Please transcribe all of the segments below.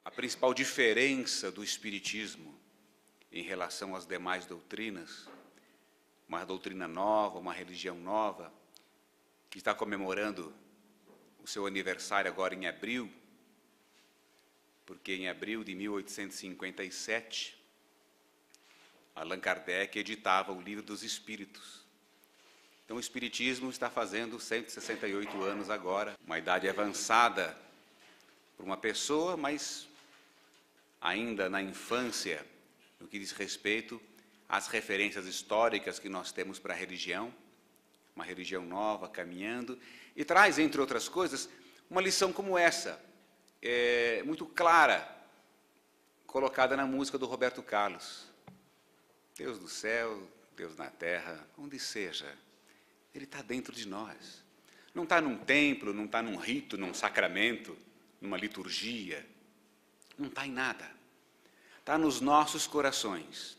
a principal diferença do Espiritismo em relação às demais doutrinas, uma doutrina nova, uma religião nova, que está comemorando o seu aniversário agora em abril, porque em abril de 1857, Allan Kardec editava o Livro dos Espíritos. Então o Espiritismo está fazendo 168 anos agora, uma idade avançada para uma pessoa, mas ainda na infância, no que diz respeito às referências históricas que nós temos para a religião, uma religião nova, caminhando, e traz, entre outras coisas, uma lição como essa, muito clara, colocada na música do Roberto Carlos. Deus do céu, Deus na terra, onde seja, Ele está dentro de nós. Não está num templo, não está num rito, num sacramento, numa liturgia, não está em nada. Está nos nossos corações.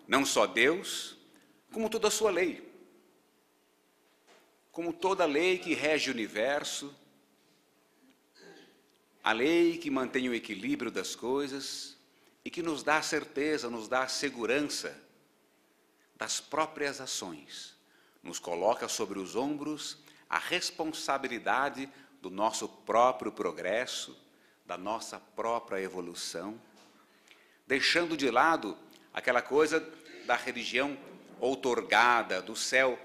Não só Deus, como toda a sua lei. Como toda a lei que rege o universo, a lei que mantém o equilíbrio das coisas e que nos dá a certeza, nos dá a segurança das próprias ações. Nos coloca sobre os ombros a responsabilidade do nosso próprio progresso, da nossa própria evolução, deixando de lado aquela coisa da religião outorgada, do céu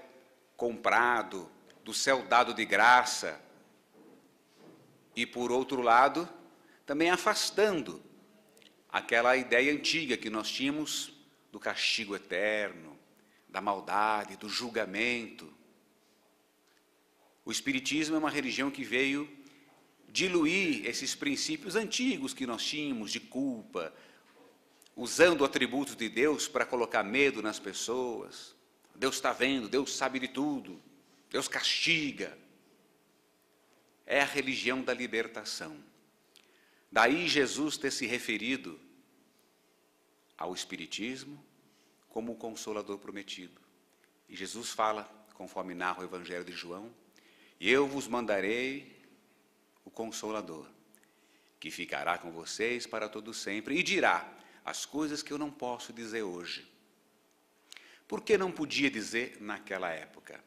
comprado, do céu dado de graça, e, por outro lado, também afastando aquela ideia antiga que nós tínhamos do castigo eterno, da maldade, do julgamento. O Espiritismo é uma religião que veio diluir esses princípios antigos que nós tínhamos de culpa, usando atributos de Deus para colocar medo nas pessoas. Deus está vendo, Deus sabe de tudo, Deus castiga. É a religião da libertação. Daí Jesus ter se referido ao Espiritismo como o Consolador prometido. E Jesus fala, conforme narra o Evangelho de João, eu vos mandarei o Consolador, que ficará com vocês para todo sempre, e dirá as coisas que eu não posso dizer hoje. Por que não podia dizer naquela época?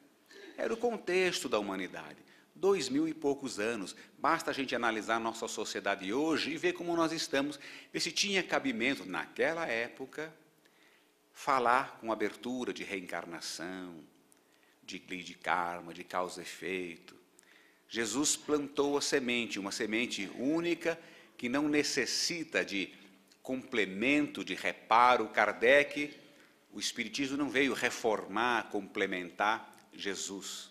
Era o contexto da humanidade. 2000 e poucos anos, basta a gente analisar a nossa sociedade hoje e ver como nós estamos, ver se tinha cabimento naquela época falar com abertura de reencarnação, de lei de karma, de causa e efeito. Jesus plantou a semente, uma semente única que não necessita de complemento, de reparo. Kardec, o Espiritismo não veio reformar, complementar Jesus.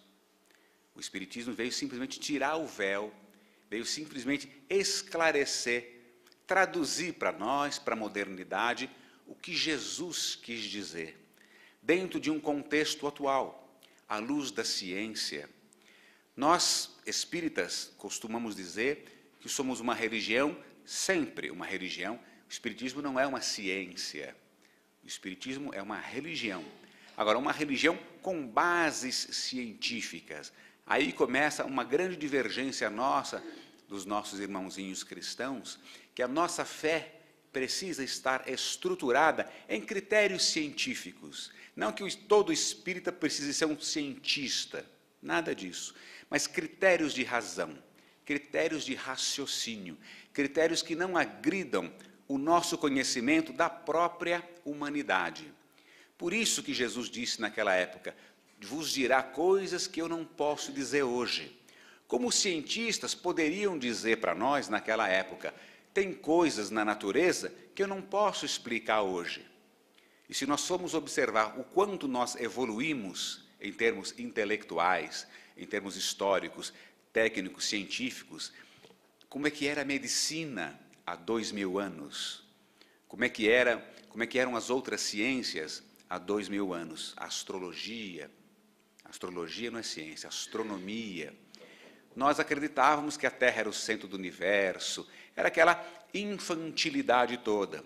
O Espiritismo veio simplesmente tirar o véu, veio simplesmente esclarecer, traduzir para nós, para a modernidade, o que Jesus quis dizer, dentro de um contexto atual, à luz da ciência. Nós, espíritas, costumamos dizer que somos uma religião, sempre uma religião. O Espiritismo não é uma ciência, o Espiritismo é uma religião. Agora, uma religião com bases científicas. Aí começa uma grande divergência nossa, dos nossos irmãozinhos cristãos, que a nossa fé precisa estar estruturada em critérios científicos. Não que todo espírita precise ser um cientista, nada disso. Mas critérios de razão, critérios de raciocínio, critérios que não agridam o nosso conhecimento da própria humanidade. Por isso que Jesus disse naquela época, vos dirá coisas que eu não posso dizer hoje. Como os cientistas poderiam dizer para nós naquela época, tem coisas na natureza que eu não posso explicar hoje. E se nós formos observar o quanto nós evoluímos em termos intelectuais, em termos históricos, técnicos, científicos, como é que era a medicina há 2000 anos? Como é que eram as outras ciências há 2000 anos? A astrologia não é ciência, astronomia. Nós acreditávamos que a Terra era o centro do universo, era aquela infantilidade toda.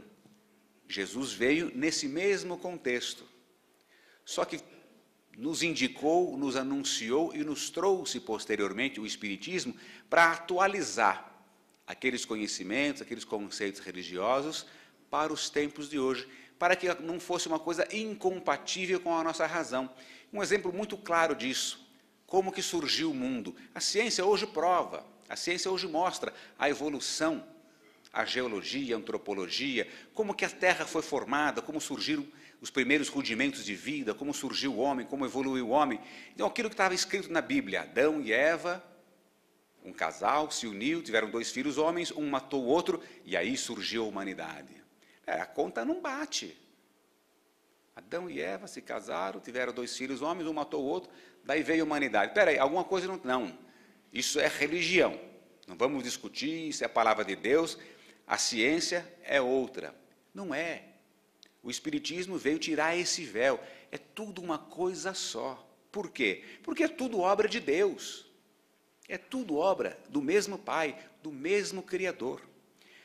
Jesus veio nesse mesmo contexto, só que nos indicou, nos anunciou e nos trouxe posteriormente o Espiritismo para atualizar aqueles conhecimentos, aqueles conceitos religiosos para os tempos de hoje, para que não fosse uma coisa incompatível com a nossa razão. Um exemplo muito claro disso, como que surgiu o mundo. A ciência hoje prova, a ciência hoje mostra a evolução, a geologia, a antropologia, como que a Terra foi formada, como surgiram os primeiros rudimentos de vida, como surgiu o homem, como evoluiu o homem. Então, aquilo que estava escrito na Bíblia, Adão e Eva, um casal se uniu, tiveram 2 filhos homens, um matou o outro, e aí surgiu a humanidade. A conta não bate. Adão e Eva se casaram, tiveram 2 filhos homens, um matou o outro, daí veio a humanidade. Espera aí, alguma coisa não... Não, isso é religião. Não vamos discutir, isso é a palavra de Deus, a ciência é outra. Não é. O Espiritismo veio tirar esse véu. É tudo uma coisa só. Por quê? Porque é tudo obra de Deus. É tudo obra do mesmo Pai, do mesmo Criador.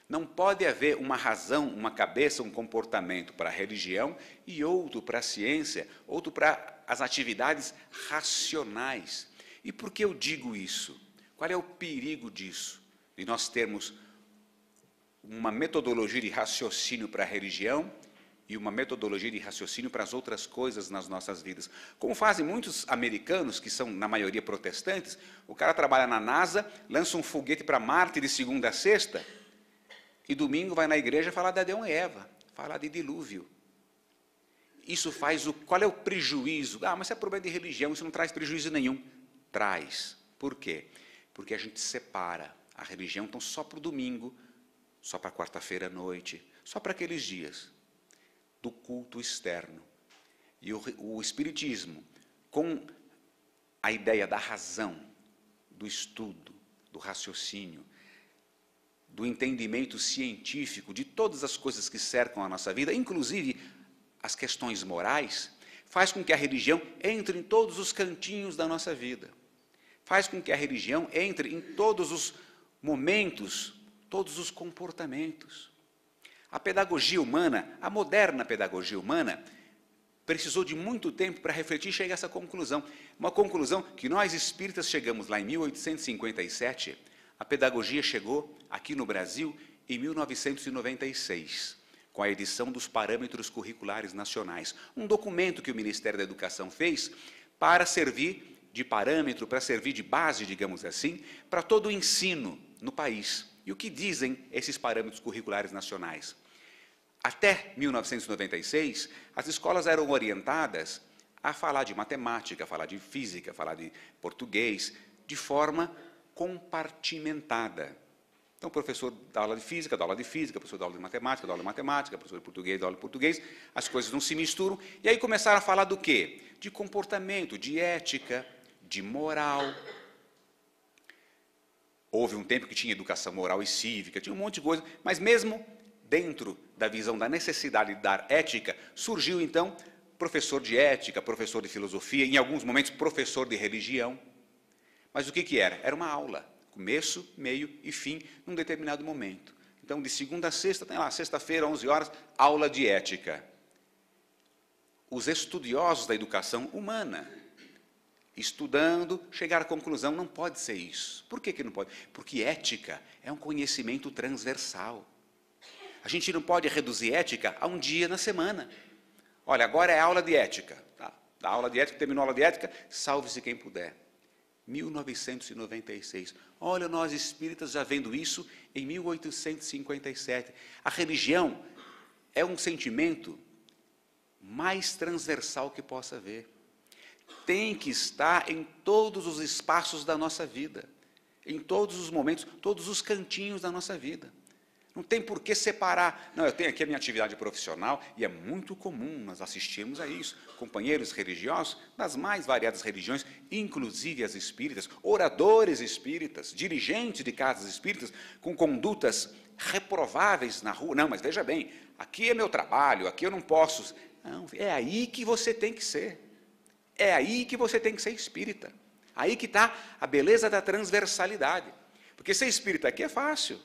Não pode haver uma razão, uma cabeça, um comportamento para a religião e outro para a ciência, outro para as atividades racionais. E por que eu digo isso? Qual é o perigo disso? De nós termos uma metodologia de raciocínio para a religião e uma metodologia de raciocínio para as outras coisas nas nossas vidas. Como fazem muitos americanos, que são, na maioria, protestantes, o cara trabalha na NASA, lança um foguete para Marte de segunda a sexta, e domingo vai na igreja falar de Adão e Eva, falar de dilúvio. Isso faz o... Qual é o prejuízo? Ah, mas isso é problema de religião, isso não traz prejuízo nenhum. Traz. Por quê? Porque a gente separa a religião, então, só para o domingo, só para quarta-feira à noite, só para aqueles dias, do culto externo. E o Espiritismo, com a ideia da razão, do estudo, do raciocínio, do entendimento científico de todas as coisas que cercam a nossa vida, inclusive as questões morais, faz com que a religião entre em todos os cantinhos da nossa vida. Faz com que a religião entre em todos os momentos, todos os comportamentos. A pedagogia humana, a moderna pedagogia humana, precisou de muito tempo para refletir e chegar a essa conclusão. Uma conclusão que nós espíritas chegamos lá em 1857, a pedagogia chegou aqui no Brasil em 1996, com a edição dos Parâmetros Curriculares Nacionais, um documento que o Ministério da Educação fez para servir de parâmetro, para servir de base, digamos assim, para todo o ensino no país. E o que dizem esses parâmetros curriculares nacionais? Até 1996, as escolas eram orientadas a falar de matemática, a falar de física, a falar de português, de forma compartimentada. Então, o professor dá aula de física, professor dá aula de matemática, professor de português, dá aula de português, as coisas não se misturam, e aí começaram a falar do quê? De comportamento, de ética, de moral. Houve um tempo que tinha educação moral e cívica, tinha um monte de coisa, mas mesmo dentro da visão da necessidade de dar ética, surgiu então professor de ética, professor de filosofia, em alguns momentos professor de religião. Mas o que era? Era uma aula, começo, meio e fim, num determinado momento. Então, de segunda a sexta, tem lá, sexta-feira, 11 horas, aula de ética. Os estudiosos da educação humana, estudando, chegaram à conclusão, não pode ser isso. Por que não pode? Porque ética é um conhecimento transversal. A gente não pode reduzir ética a um dia na semana. Olha, agora é aula de ética. Tá? Da aula de ética, terminou a aula de ética, salve-se quem puder. 1996. Olha, nós espíritas já vendo isso em 1857. A religião é um sentimento mais transversal que possa haver. Tem que estar em todos os espaços da nossa vida, em todos os momentos, todos os cantinhos da nossa vida. Não tem por que separar. Não, eu tenho aqui a minha atividade profissional e é muito comum, nós assistimos a isso. Companheiros religiosos das mais variadas religiões, inclusive as espíritas, oradores espíritas, dirigentes de casas espíritas, com condutas reprováveis na rua. Não, mas veja bem, aqui é meu trabalho, aqui eu não posso. Não, é aí que você tem que ser. É aí que você tem que ser espírita. Aí que está a beleza da transversalidade. Porque ser espírita aqui é fácil.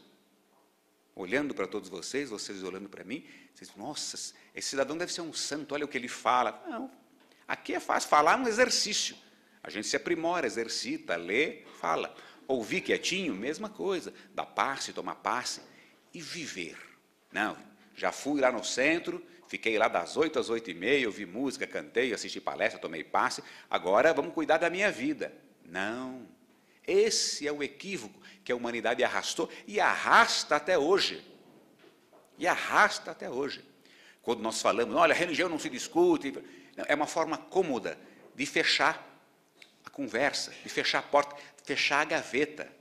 Olhando para todos vocês olhando para mim, vocês dizem, nossa, esse cidadão deve ser um santo, olha o que ele fala. Não, aqui é fácil, falar é um exercício. A gente se aprimora, exercita, lê, fala. Ouvir quietinho, mesma coisa. Dar passe, tomar passe e viver. Não, já fui lá no centro, fiquei lá das 8 às 8h30, ouvi música, cantei, assisti palestra, tomei passe, agora vamos cuidar da minha vida. Não. Esse é o equívoco que a humanidade arrastou e arrasta até hoje. E arrasta até hoje. Quando nós falamos, olha, a religião não se discute, é uma forma cômoda de fechar a conversa, de fechar a porta, de fechar a gaveta.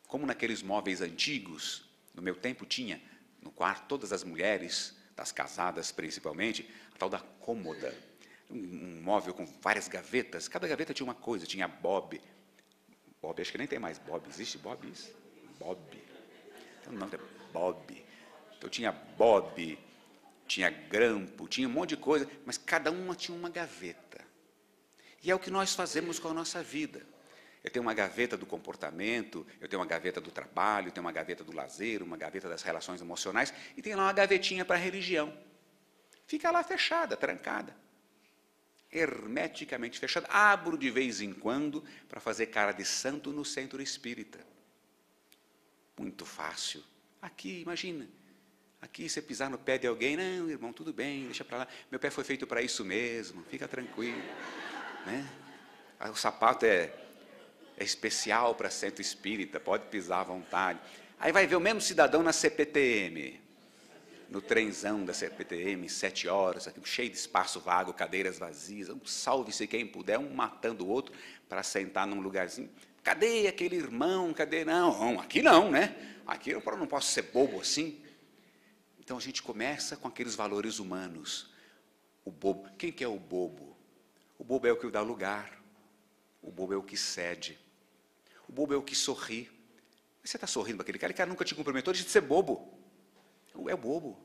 Como naqueles móveis antigos, no meu tempo tinha no quarto todas as mulheres, das casadas principalmente, a tal da cômoda. Um móvel com várias gavetas, cada gaveta tinha uma coisa, tinha Bob. Bob, acho que nem tem mais Bob, existe Bob isso? Bob. Então, o nome é Bob. Então tinha Bob, tinha grampo, tinha um monte de coisa, mas cada uma tinha uma gaveta. E é o que nós fazemos com a nossa vida. Eu tenho uma gaveta do comportamento, eu tenho uma gaveta do trabalho, eu tenho uma gaveta do lazer, uma gaveta das relações emocionais, e tem lá uma gavetinha para a religião. Fica lá fechada, trancada. Hermeticamente fechada. Abro de vez em quando para fazer cara de santo no centro espírita. Muito fácil. Aqui, imagina. Aqui, você pisar no pé de alguém, não, irmão, tudo bem, deixa para lá. Meu pé foi feito para isso mesmo, fica tranquilo. Né? O sapato é especial para centro espírita, pode pisar à vontade. Aí vai ver o mesmo cidadão na CPTM, no trenzão da CPTM, 7 horas, aqui, cheio de espaço vago, cadeiras vazias, salve-se quem puder, um matando o outro para sentar num lugarzinho. Cadê aquele irmão? Cadê? Não, aqui não, né? Aqui eu não posso ser bobo assim. Então a gente começa com aqueles valores humanos. O bobo. Quem que é o bobo? O bobo é o que dá lugar. O bobo é o que cede. O bobo é o que sorri. Mas você está sorrindo para aquele cara nunca te cumprimentou, deixa de ser bobo. É bobo.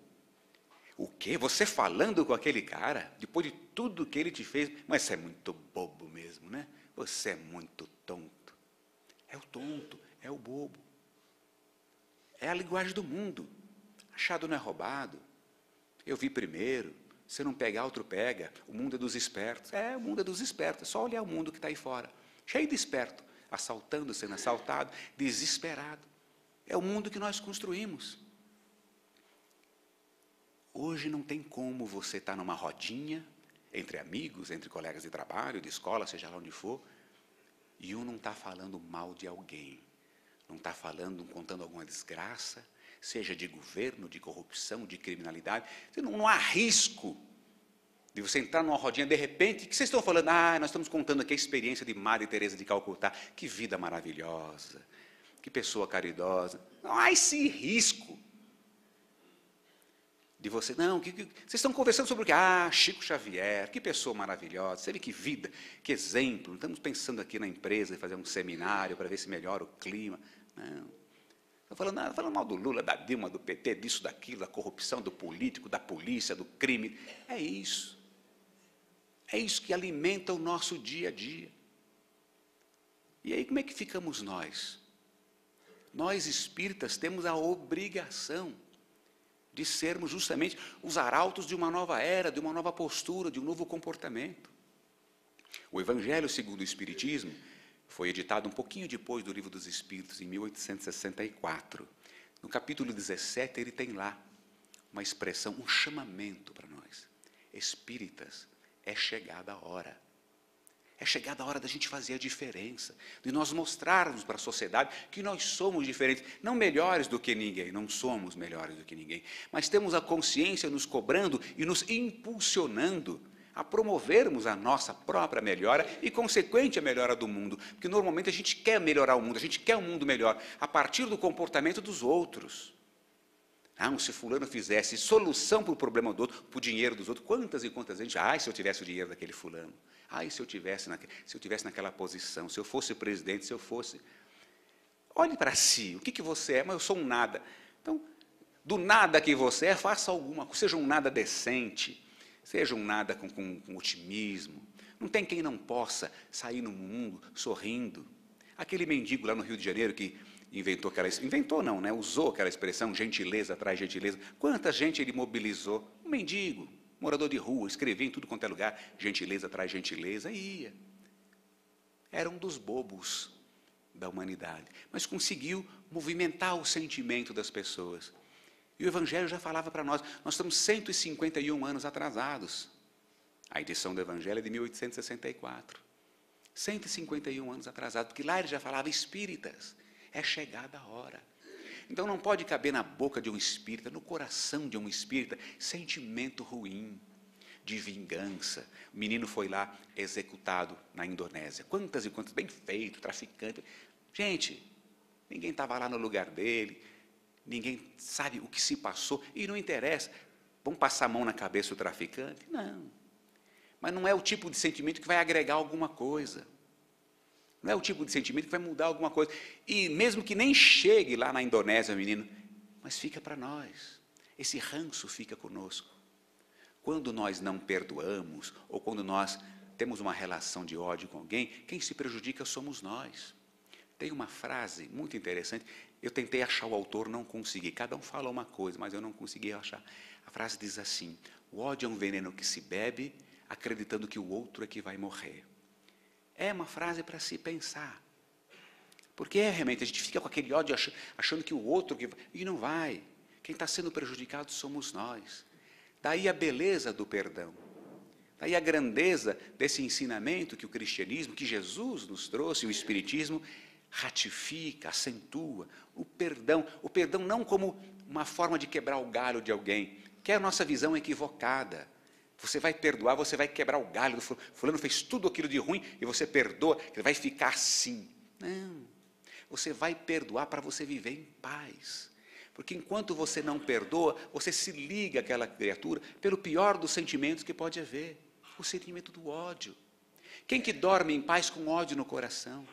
O quê? Você falando com aquele cara, depois de tudo que ele te fez, mas você é muito bobo mesmo, né? Você é muito tonto. É o tonto, é o bobo. É a linguagem do mundo. Achado não é roubado. Eu vi primeiro. Se não pegar, outro pega. O mundo é dos espertos. O mundo é dos espertos. É só olhar o mundo que está aí fora. Cheio de esperto. Assaltando, sendo assaltado, desesperado. É o mundo que nós construímos. Hoje não tem como você estar numa rodinha, entre amigos, entre colegas de trabalho, de escola, seja lá onde for, e um não está falando mal de alguém. Não está falando, contando alguma desgraça, seja de governo, de corrupção, de criminalidade. Não há risco de você entrar numa rodinha, de repente, o que vocês estão falando? Nós estamos contando aqui a experiência de Madre Teresa de Calcutá. Que vida maravilhosa, que pessoa caridosa. Não há esse risco de você, vocês estão conversando sobre o quê? Chico Xavier, que pessoa maravilhosa, você vê que vida, que exemplo. Estamos pensando aqui na empresa, fazer um seminário para ver se melhora o clima. Não. Estão falando mal do Lula, da Dilma, do PT, disso, daquilo, da corrupção, do político, da polícia, do crime. É isso. É isso que alimenta o nosso dia a dia. E aí como é que ficamos nós? Nós espíritas temos a obrigação de sermos justamente os arautos de uma nova era, de uma nova postura, de um novo comportamento. O Evangelho segundo o Espiritismo foi editado um pouquinho depois do Livro dos Espíritos, em 1864. No capítulo 17, ele tem lá uma expressão, um chamamento para nós. Espíritas, é chegada a hora. É chegada a hora da gente fazer a diferença, de nós mostrarmos para a sociedade que nós somos diferentes, não melhores do que ninguém, não somos melhores do que ninguém, mas temos a consciência nos cobrando e nos impulsionando a promovermos a nossa própria melhora e, consequente, a melhora do mundo, porque normalmente a gente quer melhorar o mundo, a gente quer um mundo melhor, a partir do comportamento dos outros. Se fulano fizesse solução para o problema do outro, para o dinheiro dos outros, quantas e quantas vezes, se eu tivesse o dinheiro daquele fulano, se eu tivesse naquela posição, se eu fosse presidente, se eu fosse... Olhe para si, o que você é? Mas eu sou um nada. Então, do nada que você é, faça alguma coisa, seja um nada decente, seja um nada com otimismo. Não tem quem não possa sair no mundo sorrindo. Aquele mendigo lá no Rio de Janeiro que usou aquela expressão, gentileza atrás gentileza. Quanta gente ele mobilizou? Um mendigo, morador de rua, escrevia em tudo quanto é lugar, gentileza atrás gentileza, ia. Era um dos bobos da humanidade, mas conseguiu movimentar o sentimento das pessoas. E o Evangelho já falava para nós estamos 151 anos atrasados. A edição do Evangelho é de 1864. 151 anos atrasado, porque lá ele já falava espíritas, é chegada a hora. Então não pode caber na boca de um espírita, no coração de um espírita, sentimento ruim, de vingança. O menino foi lá executado na Indonésia. Quantas e quantas, bem feito, traficante. Gente, ninguém estava lá no lugar dele, ninguém sabe o que se passou, e não interessa. Vão passar a mão na cabeça do traficante? Não. Mas não é o tipo de sentimento que vai agregar alguma coisa. Não é o tipo de sentimento que vai mudar alguma coisa. E mesmo que nem chegue lá na Indonésia, menino, mas fica para nós. Esse ranço fica conosco. Quando nós não perdoamos, ou quando nós temos uma relação de ódio com alguém, quem se prejudica somos nós. Tem uma frase muito interessante, eu tentei achar o autor, não consegui. Cada um fala uma coisa, mas eu não consegui achar. A frase diz assim: o ódio é um veneno que se bebe, acreditando que o outro é que vai morrer. É uma frase para se pensar. Porque realmente a gente fica com aquele ódio achando que o outro que vai, e não vai. Quem está sendo prejudicado somos nós. Daí a beleza do perdão. Daí a grandeza desse ensinamento que o cristianismo, que Jesus nos trouxe, o Espiritismo, ratifica, acentua. O perdão não como uma forma de quebrar o galho de alguém, que é a nossa visão equivocada. Você vai perdoar, você vai quebrar o galho do fulano. Fulano fez tudo aquilo de ruim e você perdoa, ele vai ficar assim. Não. Você vai perdoar para você viver em paz. Porque enquanto você não perdoa, você se liga àquela criatura pelo pior dos sentimentos que pode haver, o sentimento do ódio. Quem que dorme em paz com ódio no coração?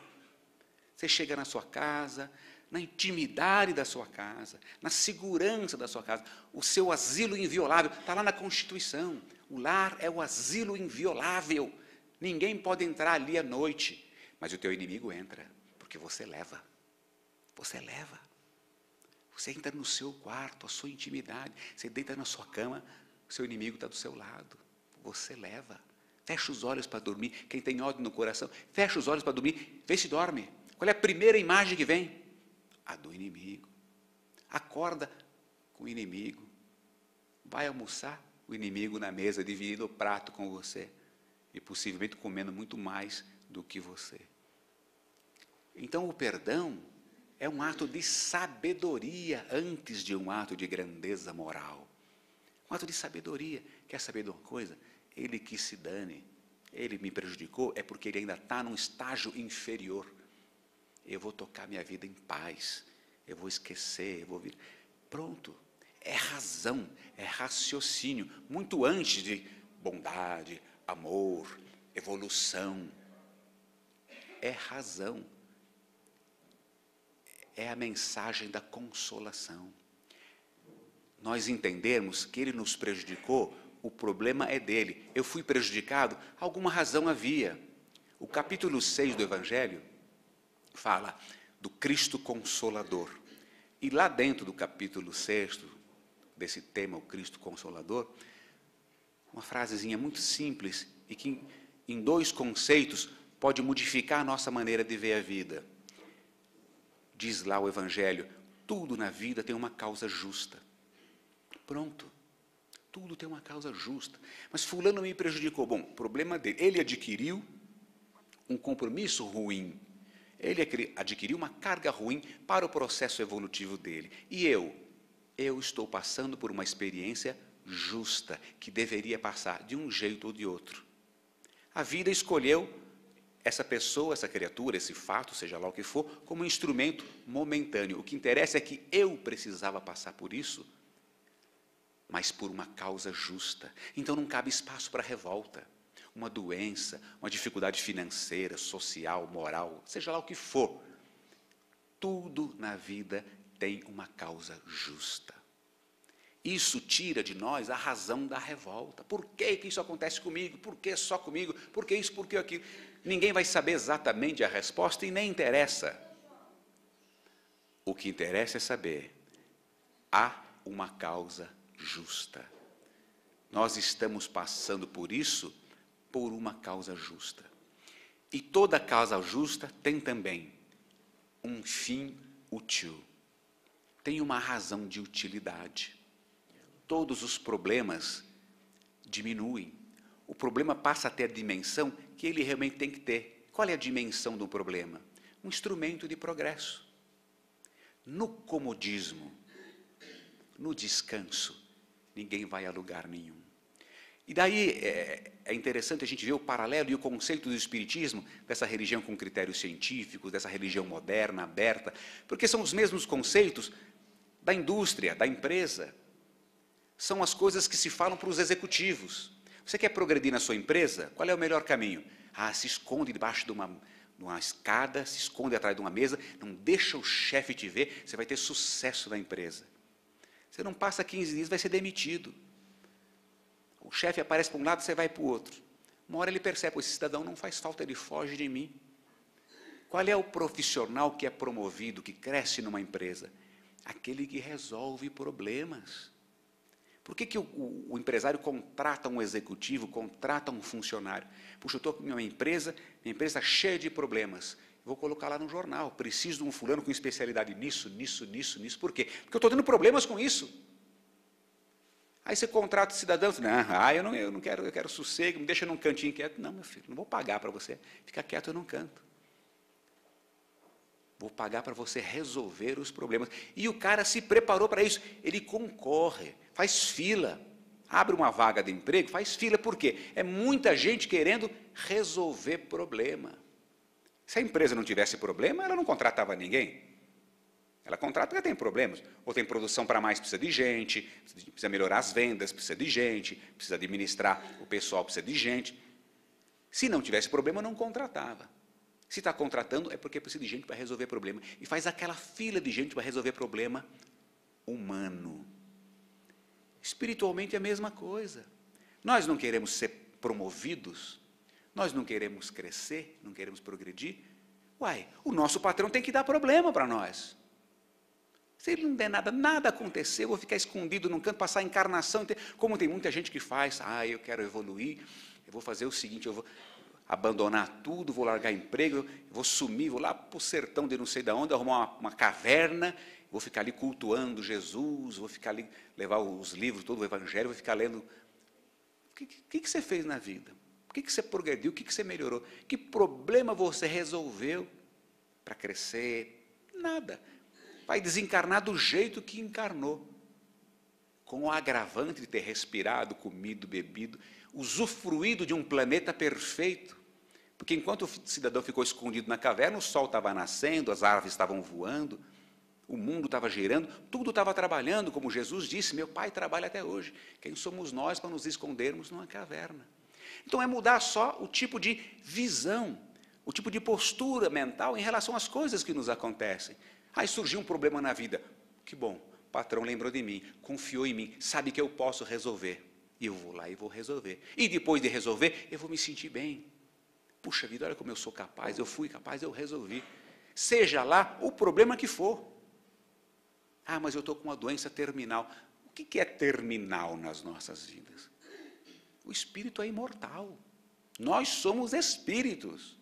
Você chega na sua casa, na intimidade da sua casa, na segurança da sua casa, o seu asilo inviolável, está lá na Constituição. O lar é o asilo inviolável. Ninguém pode entrar ali à noite, mas o teu inimigo entra, porque você leva. Você leva. Você entra no seu quarto, a sua intimidade, você deita na sua cama, o seu inimigo está do seu lado. Você leva. Fecha os olhos para dormir. Quem tem ódio no coração, fecha os olhos para dormir, vê se dorme. Qual é a primeira imagem que vem? A do inimigo. Acorda com o inimigo. Vai almoçar, o inimigo na mesa, dividindo o prato com você. E possivelmente comendo muito mais do que você. Então o perdão é um ato de sabedoria antes de um ato de grandeza moral. Um ato de sabedoria. Quer saber de uma coisa? Ele que se dane. Ele me prejudicou, é porque ele ainda está num estágio inferior. Eu vou tocar minha vida em paz. Eu vou esquecer, eu vou vir. Pronto. É razão, é raciocínio. Muito antes de bondade, amor, evolução. É razão. É a mensagem da consolação. Nós entendermos que ele nos prejudicou, o problema é dele. Eu fui prejudicado, alguma razão havia. O capítulo 6 do Evangelho fala do Cristo Consolador. E lá dentro do capítulo 6, desse tema, o Cristo Consolador, uma frasezinha muito simples e que em dois conceitos pode modificar a nossa maneira de ver a vida. Diz lá o Evangelho, tudo na vida tem uma causa justa. Pronto. Tudo tem uma causa justa. Mas fulano me prejudicou. Bom, problema dele. Ele adquiriu um compromisso ruim. Ele adquiriu uma carga ruim para o processo evolutivo dele. E eu estou passando por uma experiência justa, que deveria passar de um jeito ou de outro. A vida escolheu essa pessoa, essa criatura, esse fato, seja lá o que for, como um instrumento momentâneo. O que interessa é que eu precisava passar por isso, mas por uma causa justa. Então não cabe espaço para revolta. Uma doença, uma dificuldade financeira, social, moral, seja lá o que for. Tudo na vida tem uma causa justa. Isso tira de nós a razão da revolta. Por que que isso acontece comigo? Por que só comigo? Por que isso? Por que aquilo? Ninguém vai saber exatamente a resposta e nem interessa. O que interessa é saber, há uma causa justa. Nós estamos passando por isso por uma causa justa. E toda causa justa tem também um fim útil. Tem uma razão de utilidade. Todos os problemas diminuem. O problema passa a ter a dimensão que ele realmente tem que ter. Qual é a dimensão do problema? Um instrumento de progresso. No comodismo, no descanso, ninguém vai a lugar nenhum. E daí é interessante a gente ver o paralelo e o conceito do espiritismo, dessa religião com critérios científicos, dessa religião moderna, aberta, porque são os mesmos conceitos da indústria, da empresa. São as coisas que se falam para os executivos. Você quer progredir na sua empresa? Qual é o melhor caminho? Se esconde debaixo de uma escada, se esconde atrás de uma mesa, não deixa o chefe te ver, você vai ter sucesso na empresa. Você não passa 15 dias, vai ser demitido. O chefe aparece para um lado, você vai para o outro. Uma hora ele percebe, esse cidadão não faz falta, ele foge de mim. Qual é o profissional que é promovido, que cresce numa empresa? Aquele que resolve problemas. Por que o empresário contrata um executivo, contrata um funcionário? Puxa, eu estou com minha empresa está cheia de problemas. Vou colocar lá no jornal, preciso de um fulano com especialidade nisso. Por quê? Porque eu estou tendo problemas com isso. Aí você contrata o cidadão, eu não quero, eu quero sossego, me deixa num cantinho quieto. Não, meu filho, não vou pagar para você, fica quieto num canto. Vou pagar para você resolver os problemas. E o cara se preparou para isso, ele concorre, faz fila, abre uma vaga de emprego, faz fila, por quê? É muita gente querendo resolver problema. Se a empresa não tivesse problema, ela não contratava ninguém. Ela contrata porque tem problemas. Ou tem produção para mais, precisa de gente, precisa melhorar as vendas, precisa de gente, precisa administrar o pessoal, precisa de gente. Se não tivesse problema, não contratava. Se está contratando, é porque precisa de gente para resolver problema. E faz aquela fila de gente para resolver problema humano. Espiritualmente é a mesma coisa. Nós não queremos ser promovidos, nós não queremos crescer, não queremos progredir. O nosso patrão tem que dar problema para nós. Se ele não der nada acontecer, eu vou ficar escondido num canto, passar a encarnação. Como tem muita gente que faz, eu quero evoluir, eu vou fazer o seguinte, eu vou abandonar tudo, vou largar emprego, eu vou sumir, vou lá para o sertão de não sei de onde, arrumar uma caverna, vou ficar ali cultuando Jesus, vou ficar ali, levar os livros, todo o evangelho, vou ficar lendo. O que você fez na vida? O que você progrediu? O que você melhorou? Que problema você resolveu para crescer? Nada. Vai desencarnar do jeito que encarnou, com o agravante de ter respirado, comido, bebido, usufruído de um planeta perfeito, porque enquanto o cidadão ficou escondido na caverna, o sol estava nascendo, as árvores estavam voando, o mundo estava girando, tudo estava trabalhando, como Jesus disse, meu Pai trabalha até hoje, quem somos nós para nos escondermos numa caverna? Então é mudar só o tipo de visão, o tipo de postura mental em relação às coisas que nos acontecem. Aí surgiu um problema na vida. Que bom, o patrão lembrou de mim, confiou em mim, sabe que eu posso resolver. E eu vou lá e vou resolver. E depois de resolver, eu vou me sentir bem. Puxa vida, olha como eu sou capaz, eu fui capaz, eu resolvi. Seja lá o problema que for. Mas eu estou com uma doença terminal. O que é terminal nas nossas vidas? O espírito é imortal. Nós somos espíritos.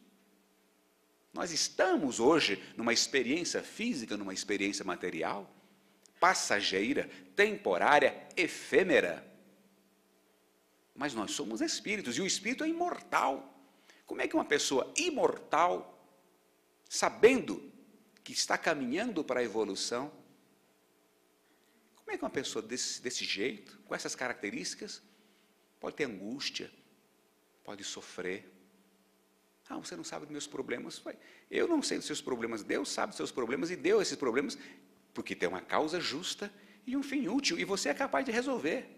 Nós estamos hoje numa experiência física, numa experiência material, passageira, temporária, efêmera. Mas nós somos espíritos, e o espírito é imortal. Como é que uma pessoa imortal, sabendo que está caminhando para a evolução, como é que uma pessoa desse jeito, com essas características, pode ter angústia, pode sofrer? Você não sabe dos meus problemas. Eu não sei dos seus problemas, Deus sabe dos seus problemas e deu esses problemas porque tem uma causa justa e um fim útil, e você é capaz de resolver.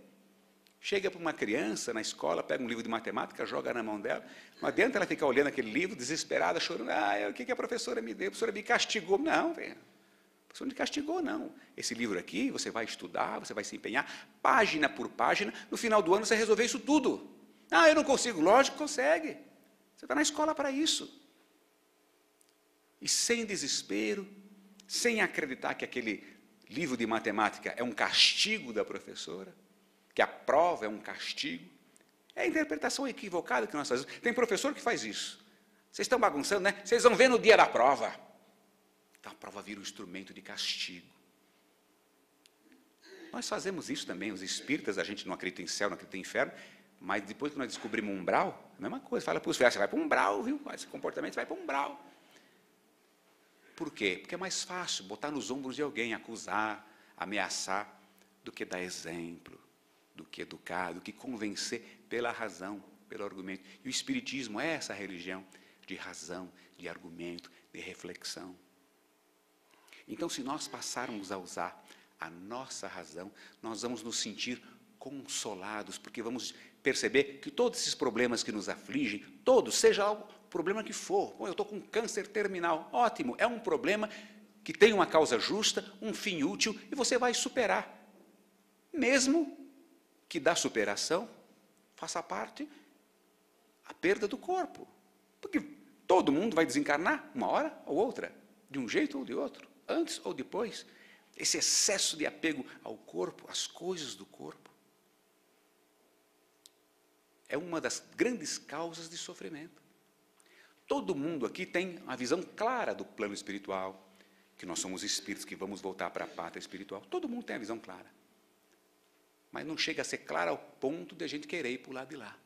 Chega para uma criança na escola, pega um livro de matemática, joga na mão dela, não adianta ela ficar olhando aquele livro, desesperada, chorando, o que a professora me deu? A professora me castigou. Não, velho. A professora não me castigou, não. Esse livro aqui, você vai estudar, você vai se empenhar, página por página, no final do ano você resolver isso tudo. Eu não consigo. Lógico que consegue. Você está na escola para isso. E sem desespero, sem acreditar que aquele livro de matemática é um castigo da professora, que a prova é um castigo. É a interpretação equivocada que nós fazemos. Tem professor que faz isso. Vocês estão bagunçando, né? Vocês vão ver no dia da prova. Então a prova vira um instrumento de castigo. Nós fazemos isso também, os espíritas, a gente não acredita em céu, não acredita em inferno, mas depois que nós descobrimos um umbral, a mesma coisa, fala para os velhos, você vai para um umbral, viu? Esse comportamento vai para um umbral. Por quê? Porque é mais fácil botar nos ombros de alguém, acusar, ameaçar, do que dar exemplo, do que educar, do que convencer pela razão, pelo argumento. E o Espiritismo é essa religião de razão, de argumento, de reflexão. Então, se nós passarmos a usar a nossa razão, nós vamos nos sentir consolados, porque vamos perceber que todos esses problemas que nos afligem, todos, seja o problema que for, eu estou com câncer terminal, ótimo, é um problema que tem uma causa justa, um fim útil, e você vai superar. Mesmo que da superação faça parte a perda do corpo. Porque todo mundo vai desencarnar, uma hora ou outra, de um jeito ou de outro, antes ou depois. Esse excesso de apego ao corpo, às coisas do corpo, é uma das grandes causas de sofrimento. Todo mundo aqui tem uma visão clara do plano espiritual, que nós somos espíritos que vamos voltar para a pátria espiritual. Todo mundo tem a visão clara. Mas não chega a ser clara ao ponto de a gente querer ir para o lado de lá.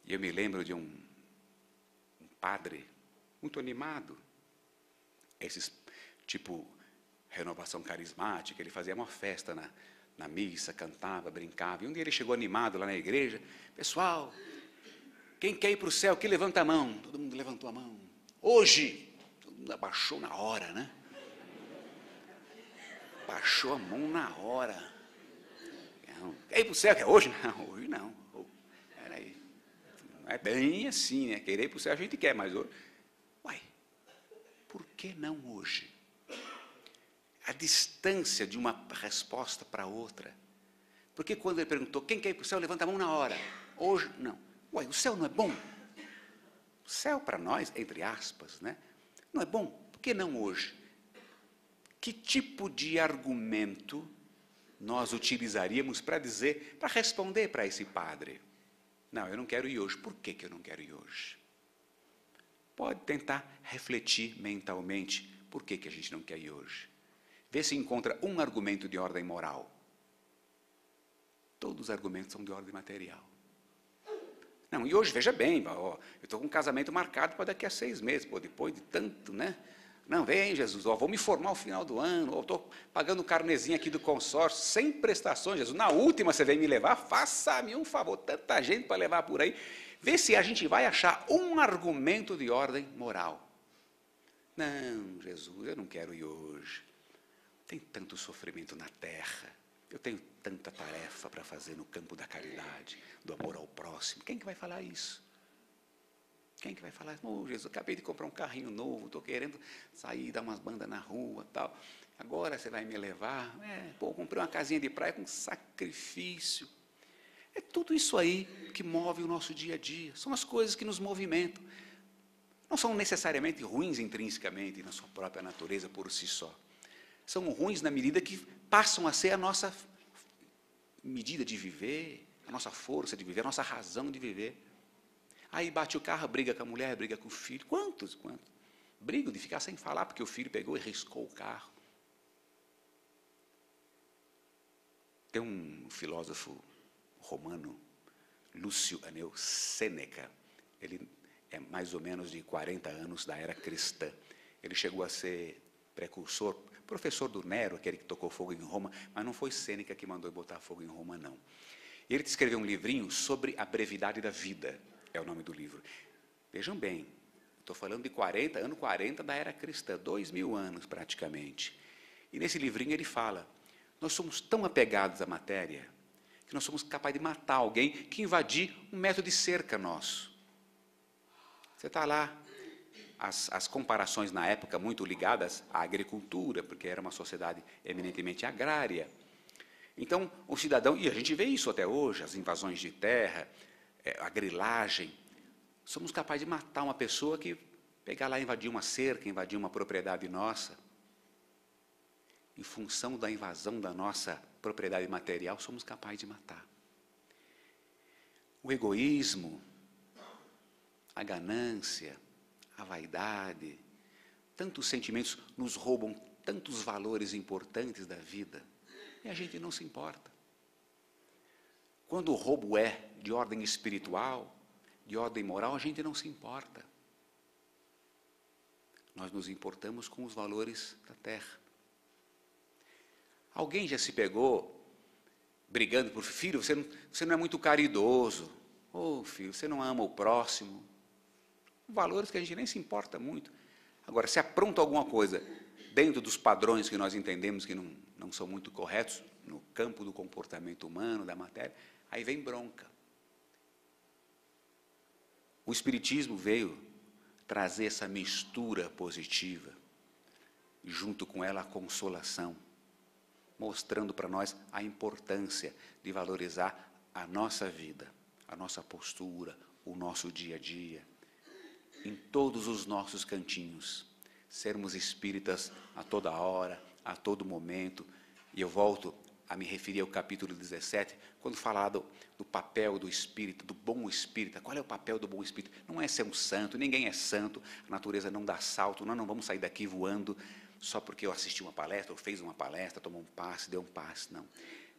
E eu me lembro de um padre muito animado, esses tipo renovação carismática, ele fazia uma festa na missa, cantava, brincava, e um dia ele chegou animado lá na igreja, pessoal, quem quer ir para o céu, que levanta a mão? Todo mundo levantou a mão. Hoje, todo mundo abaixou na hora, né? Baixou a mão na hora. Quer ir para o céu? Quer hoje? Não, hoje não. Peraí. Não é bem assim, né? Querer ir para o céu a gente quer, mas hoje... Uai, por que não hoje? A distância de uma resposta para outra. Porque quando ele perguntou, quem quer ir para o céu, levanta a mão na hora. Hoje, não. Uai, o céu não é bom? O céu para nós, entre aspas, né? Não é bom? Por que não hoje? Que tipo de argumento nós utilizaríamos para dizer, para responder para esse padre? Não, eu não quero ir hoje. Por que eu não quero ir hoje? Pode tentar refletir mentalmente por que a gente não quer ir hoje. Vê se encontra um argumento de ordem moral. Todos os argumentos são de ordem material. Não, e hoje, veja bem, ó, eu estou com um casamento marcado para daqui a 6 meses, pô, depois de tanto, né? Não, vem Jesus, ó, vou me formar no final do ano, estou pagando o carnezinho aqui do consórcio, sem prestações, Jesus, na última você vem me levar, faça-me um favor, tanta gente para levar por aí, vê se a gente vai achar um argumento de ordem moral. Não, Jesus, eu não quero ir hoje, tem tanto sofrimento na terra, eu tenho tanta tarefa para fazer no campo da caridade, do amor ao próximo, quem que vai falar isso? Quem que vai falar? Oh, Jesus, acabei de comprar um carrinho novo, estou querendo sair, dar umas bandas na rua, tal. Agora você vai me levar? Comprei uma casinha de praia com sacrifício. É tudo isso aí que move o nosso dia a dia. São as coisas que nos movimentam. Não são necessariamente ruins intrinsecamente, na sua própria natureza, por si só. São ruins na medida que passam a ser a nossa medida de viver, a nossa força de viver, a nossa razão de viver. Aí bate o carro, briga com a mulher, briga com o filho. Quantos? Brigam de ficar sem falar, porque o filho pegou e riscou o carro. Tem um filósofo romano, Lúcio Aneu Sêneca, ele é mais ou menos de 40 anos da era cristã. Ele chegou a ser precursor, professor do Nero, aquele que tocou fogo em Roma, mas não foi Sêneca que mandou botar fogo em Roma, não. Ele escreveu um livrinho sobre a brevidade da vida. É o nome do livro. Vejam bem, estou falando de ano 40 da era cristã, 2000 anos praticamente. E nesse livrinho ele fala, nós somos tão apegados à matéria, que nós somos capazes de matar alguém que invadir um metro de cerca nosso. Você está lá, as comparações na época muito ligadas à agricultura, porque era uma sociedade eminentemente agrária. Então, o cidadão, e a gente vê isso até hoje, as invasões de terra, a grilagem, somos capazes de matar uma pessoa que pegar lá, invadir uma cerca, invadir uma propriedade nossa. Em função da invasão da nossa propriedade material, somos capazes de matar. O egoísmo, a ganância, a vaidade, Tantos sentimentos nos roubam tantos valores importantes da vida e a gente não se importa. Quando o roubo é de ordem espiritual, de ordem moral, a gente não se importa. Nós nos importamos com os valores da terra. Alguém já se pegou brigando por filho, você não é muito caridoso. Oh, filho, você não ama o próximo. Valores que a gente nem se importa muito. Agora, se apronta alguma coisa dentro dos padrões que nós entendemos que não são muito corretos, no campo do comportamento humano, da matéria, aí vem bronca. O Espiritismo veio trazer essa mistura positiva, e junto com ela a consolação, mostrando para nós a importância de valorizar a nossa vida, a nossa postura, o nosso dia a dia, em todos os nossos cantinhos, sermos espíritas a toda hora, a todo momento. E eu volto a me referir ao capítulo 17, quando falar do papel do espírito, do bom espírita. Qual é o papel do bom espírito? Não é ser um santo, ninguém é santo, a natureza não dá salto, nós não vamos sair daqui voando só porque eu assisti uma palestra, ou fez uma palestra, tomou um passe, deu um passe, não.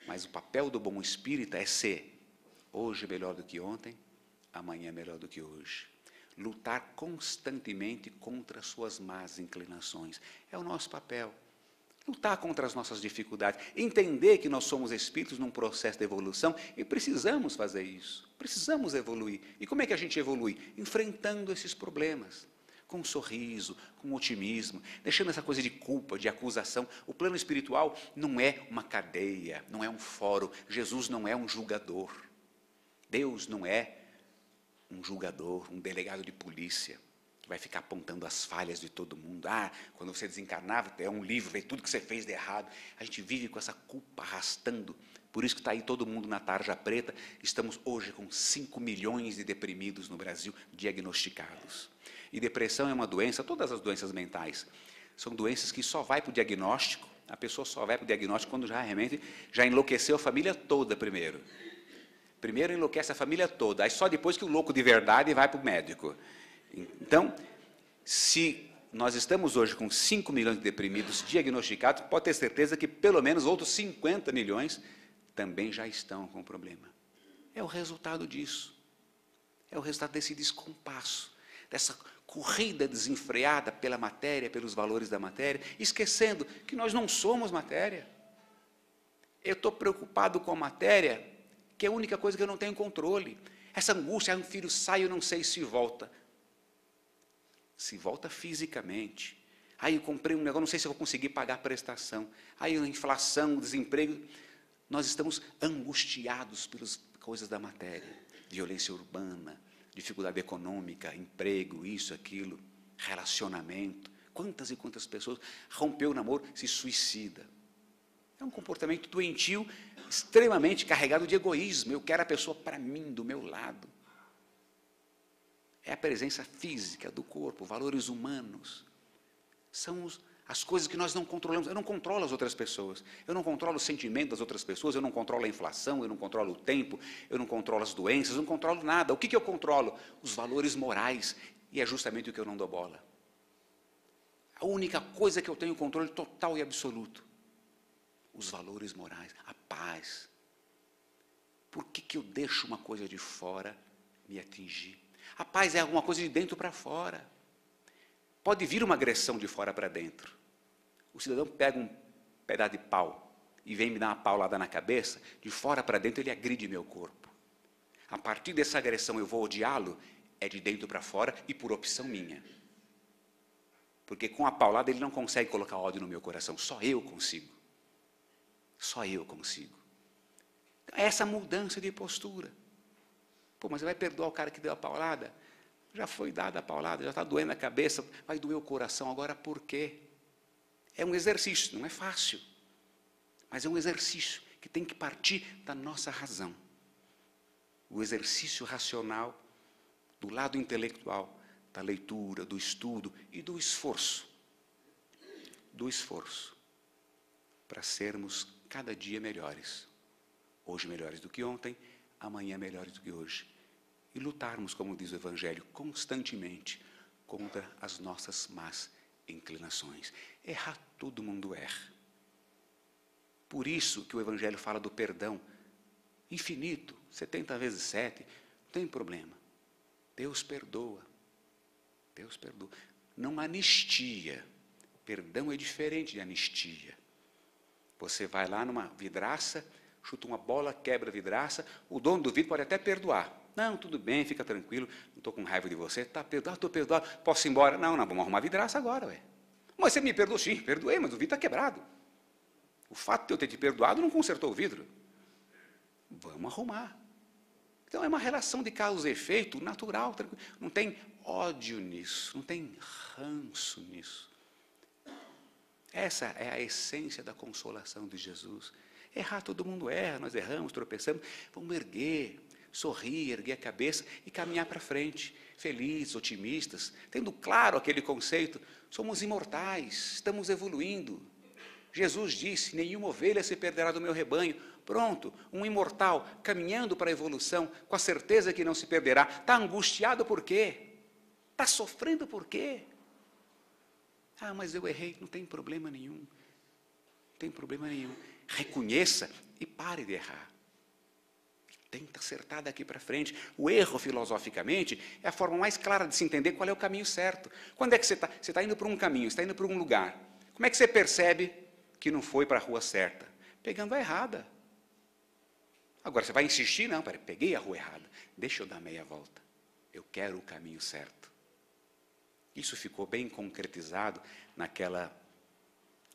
Mas o papel do bom espírita é ser hoje melhor do que ontem, amanhã melhor do que hoje. Lutar constantemente contra as suas más inclinações. É o nosso papel. Lutar contra as nossas dificuldades. Entender que nós somos espíritos num processo de evolução e precisamos fazer isso. Precisamos evoluir. E como é que a gente evolui? Enfrentando esses problemas. Com um sorriso, com otimismo, deixando essa coisa de culpa, de acusação. O plano espiritual não é uma cadeia, não é um fórum. Jesus não é um julgador. Deus não é um julgador, um delegado de polícia, que vai ficar apontando as falhas de todo mundo. Ah, quando você desencarnava, é um livro, vê tudo que você fez de errado. A gente vive com essa culpa arrastando. Por isso que está aí todo mundo na tarja preta. Estamos hoje com 5 milhões de deprimidos no Brasil diagnosticados. E depressão é uma doença, todas as doenças mentais, são doenças que só vai para o diagnóstico, a pessoa só vai para o diagnóstico quando realmente já enlouqueceu a família toda primeiro. Primeiro enlouquece a família toda, aí só depois que o louco de verdade vai para o médico. Então, se nós estamos hoje com 5 milhões de deprimidos diagnosticados, pode ter certeza que pelo menos outros 50 milhões também já estão com problema. É o resultado disso. É o resultado desse descompasso, dessa corrida desenfreada pela matéria, pelos valores da matéria, esquecendo que nós não somos matéria. Eu estou preocupado com a matéria, que é a única coisa que eu não tenho controle. Essa angústia, um filho sai, eu não sei se volta. Se volta fisicamente. Aí eu comprei um negócio, não sei se eu vou conseguir pagar a prestação. Aí a inflação, o desemprego. Nós estamos angustiados pelas coisas da matéria. Violência urbana, dificuldade econômica, emprego, isso, aquilo, relacionamento. Quantas e quantas pessoas rompeu o namoro, se suicida. É um comportamento doentio, extremamente carregado de egoísmo. Eu quero a pessoa para mim, do meu lado. É a presença física do corpo, valores humanos. São as coisas que nós não controlamos. Eu não controlo as outras pessoas. Eu não controlo o sentimento das outras pessoas. Eu não controlo a inflação. Eu não controlo o tempo. Eu não controlo as doenças. Eu não controlo nada. O que eu controlo? Os valores morais. E é justamente o que eu não dou bola. A única coisa que eu tenho controle total e absoluto. Os valores morais, a paz. Por que eu deixo uma coisa de fora me atingir? A paz é alguma coisa de dentro para fora. Pode vir uma agressão de fora para dentro. O cidadão pega um pedaço de pau e vem me dar uma paulada na cabeça, de fora para dentro ele agride meu corpo. A partir dessa agressão eu vou odiá-lo, é de dentro para fora e por opção minha. Porque com a paulada ele não consegue colocar ódio no meu coração, só eu consigo. Só eu consigo. É essa mudança de postura. Pô, mas você vai perdoar o cara que deu a paulada? Já foi dada a paulada, já está doendo a cabeça, vai doer o coração, agora por quê? É um exercício, não é fácil. Mas é um exercício que tem que partir da nossa razão. O exercício racional, do lado intelectual, da leitura, do estudo e do esforço. Do esforço. Para sermos cada dia melhores. Hoje melhores do que ontem, amanhã melhores do que hoje. E lutarmos, como diz o Evangelho, constantemente contra as nossas más inclinações. Errar, todo mundo erra. Por isso que o Evangelho fala do perdão infinito, 70 vezes 7, não tem problema. Deus perdoa. Deus perdoa. Não anistia. Perdão é diferente de anistia. Você vai lá numa vidraça, chuta uma bola, quebra a vidraça, o dono do vidro pode até perdoar. Não, tudo bem, fica tranquilo, não estou com raiva de você, está perdoado, estou perdoado, posso ir embora? Não, vamos arrumar a vidraça agora, ué. Mas você me perdoou? Sim, perdoei, mas o vidro está quebrado. O fato de eu ter te perdoado não consertou o vidro. Vamos arrumar. Então é uma relação de causa e efeito natural, tranquilo. Não tem ódio nisso, não tem ranço nisso. Essa é a essência da consolação de Jesus. Errar, todo mundo erra, nós erramos, tropeçamos. Vamos erguer, sorrir, erguer a cabeça e caminhar para frente, felizes, otimistas, tendo claro aquele conceito, somos imortais, estamos evoluindo. Jesus disse, nenhuma ovelha se perderá do meu rebanho. Pronto, um imortal caminhando para a evolução, com a certeza que não se perderá. Está angustiado por quê? Está sofrendo por quê? Ah, mas eu errei, não tem problema nenhum. Não tem problema nenhum. Reconheça e pare de errar. Tenta acertar daqui para frente. O erro, filosoficamente, é a forma mais clara de se entender qual é o caminho certo. Quando é que você está indo para um caminho, você está indo para um lugar. Como é que você percebe que não foi para a rua certa? Pegando a errada. Agora, você vai insistir? Não, peraí, peguei a rua errada. Deixa eu dar meia volta. Eu quero o caminho certo. Isso ficou bem concretizado naquela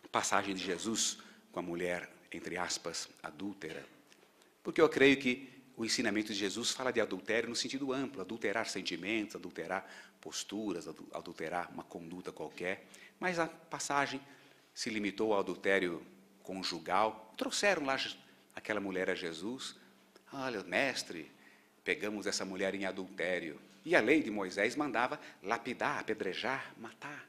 passagem de Jesus com a mulher, entre aspas, adúltera. Porque eu creio que o ensinamento de Jesus fala de adultério no sentido amplo, adulterar sentimentos, adulterar posturas, adulterar uma conduta qualquer. Mas a passagem se limitou ao adultério conjugal. Trouxeram lá aquela mulher a Jesus. Olha, mestre, pegamos essa mulher em adultério. E a lei de Moisés mandava lapidar, apedrejar, matar.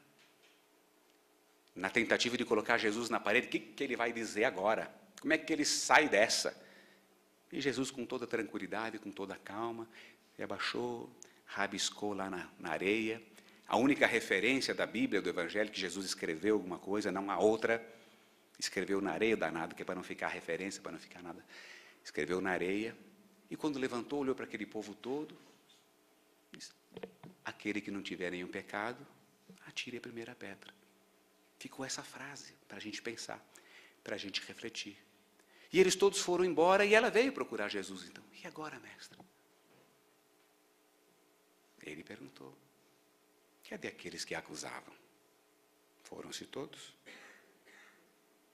Na tentativa de colocar Jesus na parede, o que ele vai dizer agora? Como é que ele sai dessa? E Jesus, com toda tranquilidade, com toda calma, se abaixou, rabiscou lá na areia. A única referência da Bíblia, do Evangelho, que Jesus escreveu alguma coisa, não há outra. Escreveu na areia, danado, que é para não ficar referência, para não ficar nada. Escreveu na areia. E quando levantou, olhou para aquele povo todo. Disse, aquele que não tiver nenhum pecado, atire a primeira pedra. Ficou essa frase para a gente pensar, para a gente refletir. E eles todos foram embora e ela veio procurar Jesus, então. E agora, mestre? Ele perguntou. Cadê aqueles que a acusavam? Foram-se todos.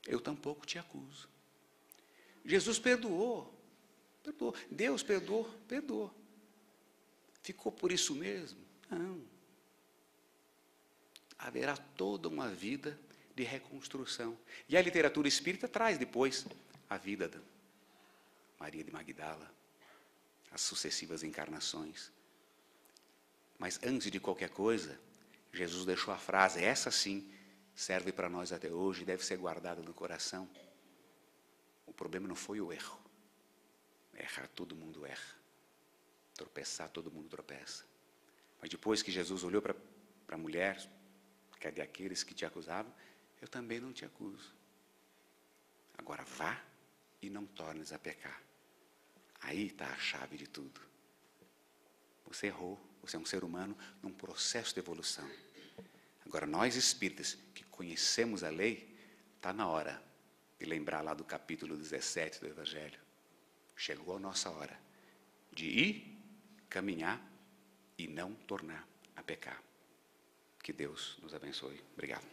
Eu tampouco te acuso. Jesus perdoou. Perdoou. Deus perdoou. Perdoou. Ficou por isso mesmo? Não. Haverá toda uma vida de reconstrução. E a literatura espírita traz depois a vida da Maria de Magdala, as sucessivas encarnações. Mas antes de qualquer coisa, Jesus deixou a frase, essa sim, serve para nós até hoje, deve ser guardada no coração. O problema não foi o erro. Errar, todo mundo erra. Tropeçar, todo mundo tropeça. Mas depois que Jesus olhou para a mulher, cadê aqueles que te acusavam? Eu também não te acuso. Agora vá e não tornes a pecar. Aí está a chave de tudo. Você errou, você é um ser humano num processo de evolução. Agora nós espíritas que conhecemos a lei, está na hora de lembrar lá do capítulo 17 do Evangelho. Chegou a nossa hora de ir, caminhar e não tornar a pecar. Que Deus nos abençoe. Obrigado.